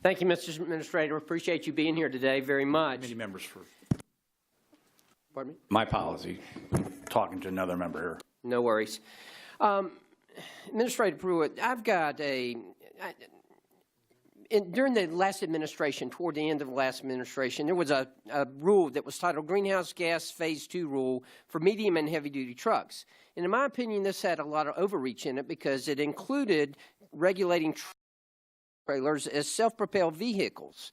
Thank you, Mr. Administrator. Appreciate you being here today very much. Many members for. Pardon me? My policy, talking to another member here. No worries. Administrator Pruitt, I've got during the last administration, toward the end of the last administration, there was a rule that was titled Greenhouse Gas Phase 2 Rule for medium and heavy-duty trucks. And in my opinion, this had a lot of overreach in it because it included regulating trailers as self-propelled vehicles.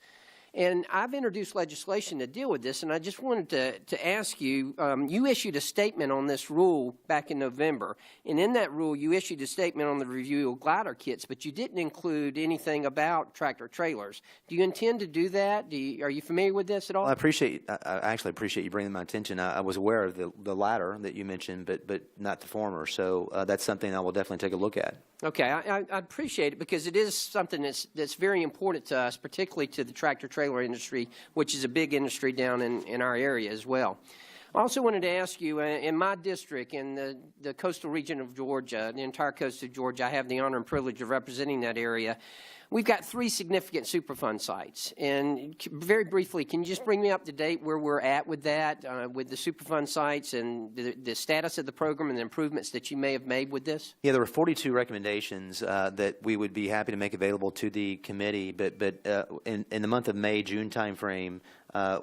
And I've introduced legislation to deal with this, and I just wanted to ask you, you issued a statement on this rule back in November, and in that rule you issued a statement on the review of glider kits, but you didn't include anything about tractor trailers. Do you intend to do that? Are you familiar with this at all? Well, I actually appreciate you bringing my attention. I was aware of the latter that you mentioned, but not the former, so that's something I will definitely take a look at. Okay, I appreciate it because it is something that's very important to us, particularly to the tractor-trailer industry, which is a big industry down in our area as well. I also wanted to ask you, in my district, in the coastal region of Georgia, the entire coast of Georgia, I have the honor and privilege of representing that area. We've got 3 significant Superfund sites. And very briefly, can you just bring me up to date where we're at with that, with the Superfund sites and the status of the program and the improvements that you may have made with this? Yeah, there were 42 recommendations that we would be happy to make available to the committee, but in the month of May, June timeframe,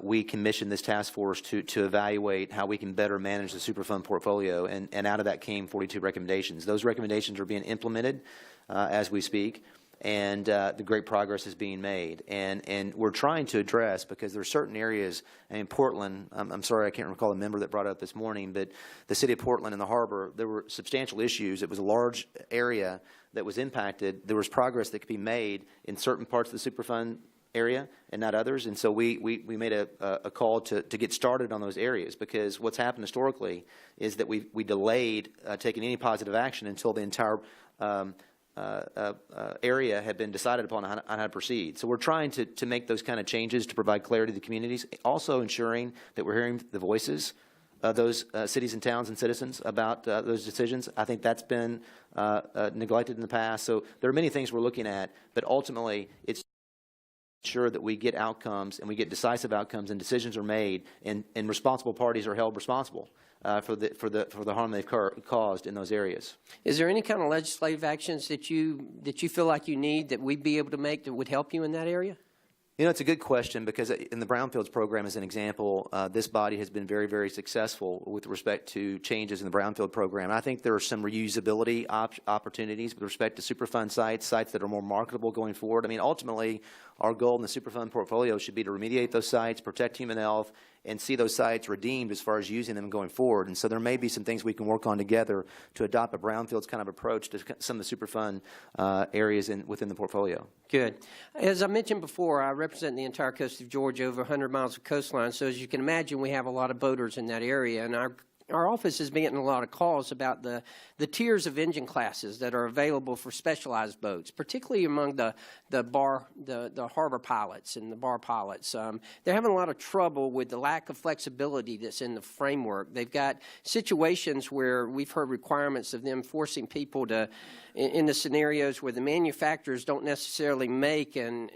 we commissioned this task force to evaluate how we can better manage the Superfund portfolio, and out of that came 42 recommendations. Those recommendations are being implemented as we speak, and the great progress is being made. And we're trying to address, because there are certain areas in Portland, I'm sorry I can't recall the member that brought it up this morning, but the city of Portland and the harbor, there were substantial issues. It was a large area that was impacted. There was progress that could be made in certain parts of the Superfund area and not others, and so we made a call to get started on those areas, because what's happened historically is that we delayed taking any positive action until the entire area had been decided upon on how to proceed. So we're trying to make those kind of changes to provide clarity to the communities, also ensuring that we're hearing the voices of those cities and towns and citizens about those decisions. I think that's been neglected in the past. So there are many things we're looking at, but ultimately it's sure that we get outcomes and we get decisive outcomes and decisions are made, and responsible parties are held responsible for the harm they've caused in those areas. Is there any kind of legislative actions that you feel like you need that we'd be able to make that would help you in that area? You know, it's a good question, because in the Brownfields program, as an example, this body has been very, very successful with respect to changes in the Brownfield program. And I think there are some reusability opportunities with respect to Superfund sites that are more marketable going forward. I mean, ultimately, our goal in the Superfund portfolio should be to remediate those sites, protect human health, and see those sites redeemed as far as using them going forward. And so there may be some things we can work on together to adopt a Brownfields kind of approach to some of the Superfund areas within the portfolio. Good. As I mentioned before, I represent the entire coast of Georgia, over 100 miles of coastline. So as you can imagine, we have a lot of boaters in that area, and our office has been getting a lot of calls about the tiers of engine classes that are available for specialized boats, particularly among the harbor pilots and the bar pilots. They're having a lot of trouble with the lack of flexibility that's in the framework. They've got situations where we've heard requirements of them forcing people to, in the scenarios where the manufacturers don't necessarily make an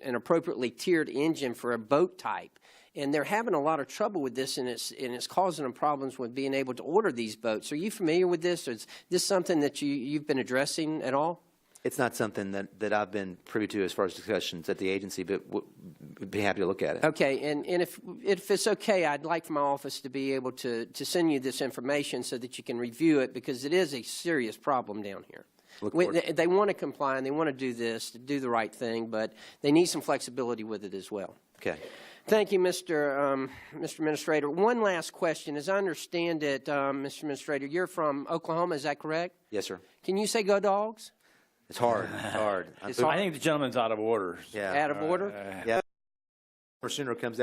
appropriately tiered engine for a boat type. And they're having a lot of trouble with this, and it's causing them problems with being able to order these boats. Are you familiar with this? Or is this something that you've been addressing at all? It's not something that I've been privy to as far as discussions at the agency, but would be happy to look at it. Okay, and if it's okay, I'd like for my office to be able to send you this information so that you can review it, because it is a serious problem down here. They want to comply and they want to do this, to do the right thing, but they need some flexibility with it as well. Okay. Thank you, Mr. Administrator. One last question. As I understand it, Mr. Administrator, you're from Oklahoma, is that correct? Yes, sir. Can you say go Dogs? It's hard. It's hard. I think the gentleman's out of order. Yeah. Out of order? Yeah. Or sooner comes out.